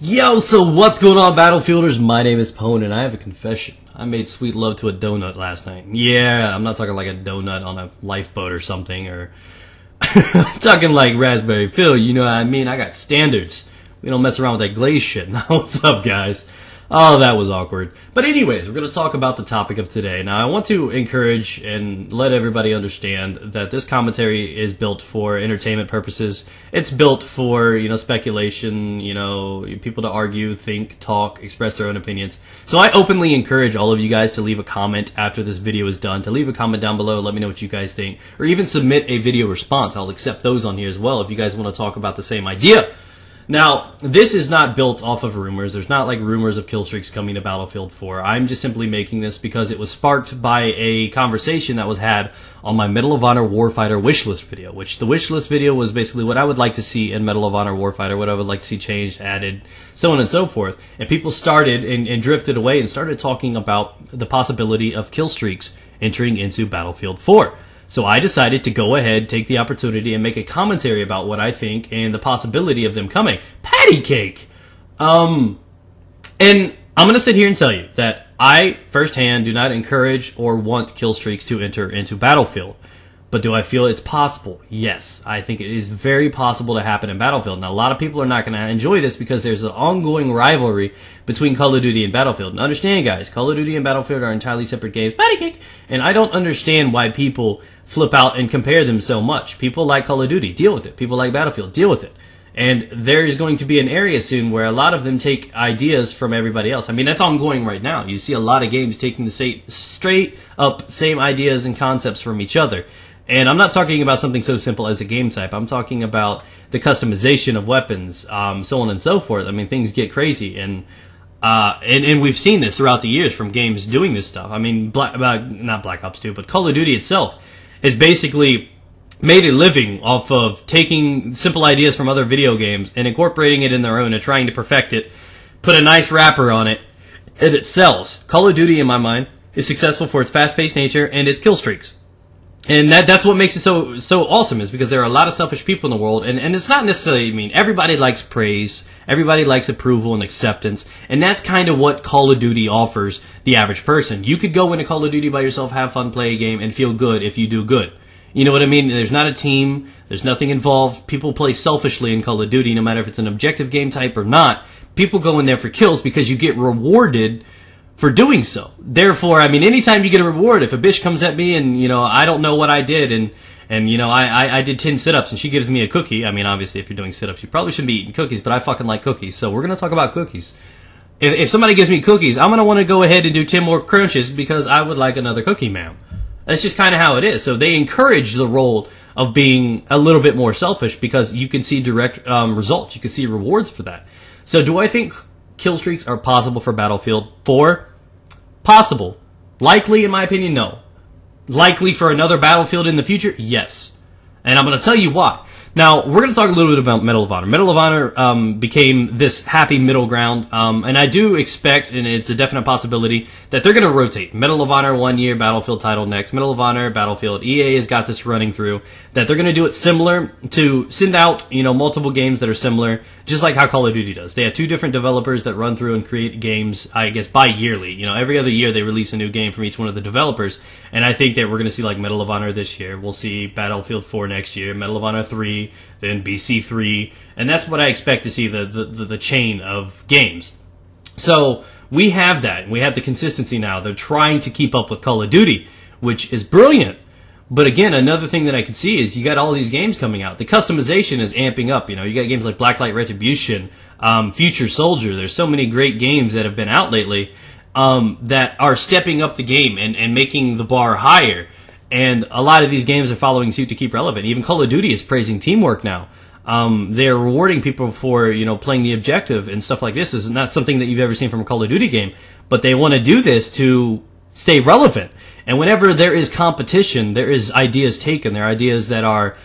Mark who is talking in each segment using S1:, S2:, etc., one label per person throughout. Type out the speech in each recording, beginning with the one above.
S1: Yo, so what's going on, Battlefielders? My name is Pone, and I have a confession. I made sweet love to a donut last night. Yeah, I'm not talking like a donut on a lifeboat or something, or I'm talking like Raspberry Phil, you know what I mean? I got standards. We don't mess around with that glaze shit. Now, what's up, guys? Oh, that was awkward. But anyways, we're going to talk about the topic of today. Now, I want to encourage and let everybody understand that this commentary is built for entertainment purposes. It's built for, speculation, people to argue, think, talk, express their own opinions. So I openly encourage all of you guys to leave a comment after this video is done, to leave a comment down below, let me know what you guys think, or even submit a video response. I'll accept those on here as well if you guys want to talk about the same idea. Now, this is not built off of rumors. There's not like rumors of Killstreaks coming to Battlefield 4. I'm just simply making this because it was sparked by a conversation that was had on my Medal of Honor Warfighter wishlist video, which the wishlist video was basically what I would like to see in Medal of Honor Warfighter, what I would like to see changed, added, so on and so forth. And people started and drifted away and started talking about the possibility of Killstreaks entering into Battlefield 4. So I decided to go ahead, take the opportunity, and make a commentary about what I think and the possibility of them coming. Patty cake! And I'm going to sit here and tell you that I, firsthand, do not encourage or want Killstreaks to enter into Battlefield. But do I feel it's possible? Yes. I think it is very possible to happen in Battlefield. Now, a lot of people are not going to enjoy this because there's an ongoing rivalry between Call of Duty and Battlefield. And understand, guys, Call of Duty and Battlefield are entirely separate games. Patty cake! And I don't understand why people flip out and compare them so much. People like Call of Duty, deal with it. People like Battlefield, deal with it. And there's going to be an area soon where a lot of them take ideas from everybody else. I mean, that's ongoing right now. You see a lot of games taking the straight up same ideas and concepts from each other. And I'm not talking about something so simple as a game type. I'm talking about the customization of weapons, so on and so forth. I mean, things get crazy, and we've seen this throughout the years from games doing this stuff. I mean, not Black Ops 2, but Call of Duty itself has basically made a living off of taking simple ideas from other video games and incorporating it in their own and trying to perfect it, put a nice wrapper on it, and it sells. Call of Duty, in my mind, is successful for its fast-paced nature and its kill streaks. And that's what makes it so awesome, is because there are a lot of selfish people in the world, and it's not necessarily, everybody likes praise, everybody likes approval and acceptance, and that's kind of what Call of Duty offers the average person. You could go into Call of Duty by yourself, have fun, play a game, and feel good if you do good. You know what I mean? There's not a team, there's nothing involved, people play selfishly in Call of Duty, no matter if it's an objective game type or not. People go in there for kills because you get rewarded for doing so. Therefore, anytime you get a reward, if a bitch comes at me and, I don't know what I did and I did 10 sit-ups and she gives me a cookie, obviously if you're doing sit-ups, you probably shouldn't be eating cookies, but I fucking like cookies, so we're going to talk about cookies. If somebody gives me cookies, I'm going to want to go ahead and do 10 more crunches because I would like another cookie, ma'am. That's just kind of how it is. So they encourage the role of being a little bit more selfish because you can see direct results. You can see rewards for that. So do I think kill streaks are possible for Battlefield 4? Possible. Likely, in my opinion, no. Likely for another Battlefield in the future? Yes. And I'm going to tell you why. Now, we're going to talk a little bit about Medal of Honor. Medal of Honor became this happy middle ground, and I do expect, and it's a definite possibility, that they're going to rotate. Medal of Honor 1 year, Battlefield title next. Medal of Honor, Battlefield. EA has got this running through, that they're going to do it similar to send out, multiple games that are similar, just like how Call of Duty does. They have two different developers that run through and create games, I guess, bi-yearly. Every other year they release a new game from each one of the developers, and I think that we're going to see like Medal of Honor this year. We'll see Battlefield 4 next year, Medal of Honor 3, then BC3, and that's what I expect to see, the chain of games. So we have that. We have the consistency now. They're trying to keep up with Call of Duty, which is brilliant. But again, another thing that I can see is you got all these games coming out. The customization is amping up. You got games like Blacklight Retribution, Future Soldier. There's so many great games that have been out lately that are stepping up the game and making the bar higher. And a lot of these games are following suit to keep relevant. Even Call of Duty is praising teamwork now. They're rewarding people for, playing the objective and stuff like this. This is not something that you've ever seen from a Call of Duty game. But they want to do this to stay relevant. And whenever there is competition, there is ideas taken. There are ideas that are,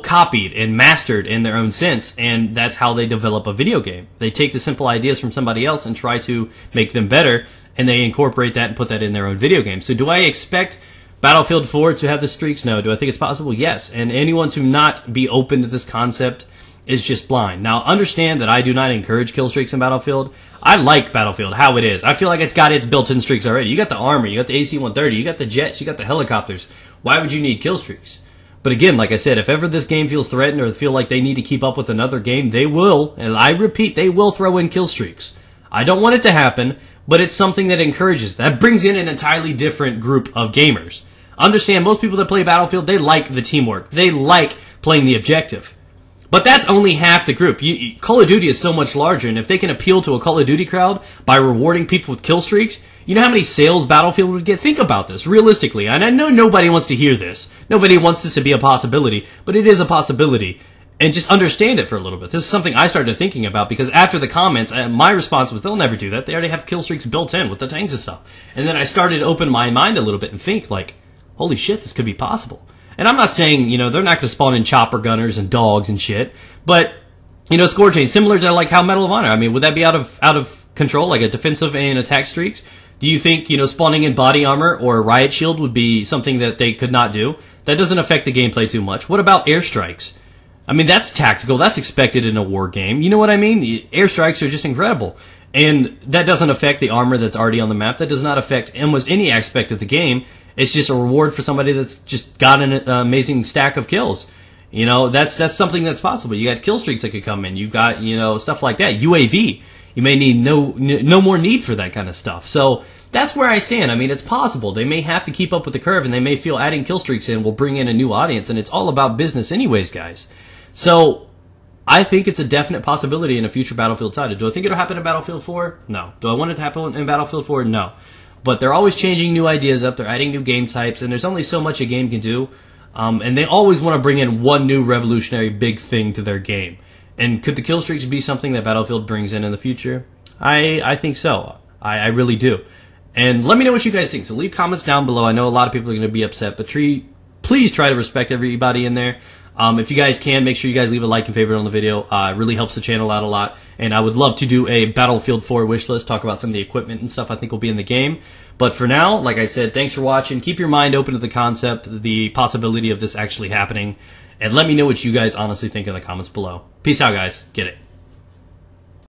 S1: copied and mastered in their own sense. And that's how they develop a video game. They take the simple ideas from somebody else and try to make them better. And they incorporate that and put that in their own video game. So do I expect Battlefield 4 to have the streaks? No. Do I think it's possible? Yes. And anyone to not be open to this concept is just blind. Now, understand that I do not encourage kill streaks in Battlefield. I like Battlefield, how it is. I feel like it's got its built-in streaks already. You got the armor, you got the AC-130, you got the jets, you got the helicopters. Why would you need kill streaks? But again, like I said, if ever this game feels threatened or feel like they need to keep up with another game, they will, and I repeat, they will throw in kill streaks. I don't want it to happen, but it's something that encourages. That brings in an entirely different group of gamers. Understand, most people that play Battlefield, they like the teamwork. They like playing the objective. But that's only half the group. Call of Duty is so much larger, and if they can appeal to a Call of Duty crowd by rewarding people with kill streaks, you know how many sales Battlefield would get? Think about this, realistically. And I know nobody wants to hear this. Nobody wants this to be a possibility, but it is a possibility. And just understand it for a little bit. This is something I started thinking about, because after the comments, my response was, they'll never do that. They already have kill streaks built in with the tanks and stuff. And then I started to open my mind a little bit and think, like, holy shit, this could be possible. And I'm not saying, you know, they're not going to spawn in chopper gunners and dogs and shit, but, you know, score chain, similar to like how Medal of Honor. I mean, would that be out of control, like a defensive and attack streaks? Do you think, you know, spawning in body armor or riot shield would be something that they could not do? That doesn't affect the gameplay too much. What about airstrikes? I mean, that's tactical. That's expected in a war game. You know what I mean? Airstrikes are just incredible. And that doesn't affect the armor that's already on the map. That does not affect almost any aspect of the game. It's just a reward for somebody that's just got an amazing stack of kills. You know, that's something that's possible. You got kill streaks that could come in. You got, you know, stuff like that. UAV. You may need no more need for that kind of stuff. So that's where I stand. I mean, it's possible. They may have to keep up with the curve, and they may feel adding kill streaks in will bring in a new audience, and it's all about business anyways, guys. So I think it's a definite possibility in a future Battlefield title. Do I think it'll happen in Battlefield 4? No. Do I want it to happen in Battlefield 4? No. But they're always changing new ideas up. They're adding new game types, and there's only so much a game can do. And they always want to bring in one new revolutionary big thing to their game. And could the kill streaks be something that Battlefield brings in the future? I think so. I really do. And let me know what you guys think. So leave comments down below. I know a lot of people are going to be upset, but please try to respect everybody in there. If you guys can, make sure you guys leave a like and favorite on the video. It really helps the channel out a lot. And I would love to do a Battlefield 4 wish list, talk about some of the equipment and stuff I think will be in the game. But for now, like I said, thanks for watching. Keep your mind open to the concept, the possibility of this actually happening. And let me know what you guys honestly think in the comments below. Peace out, guys. Get it.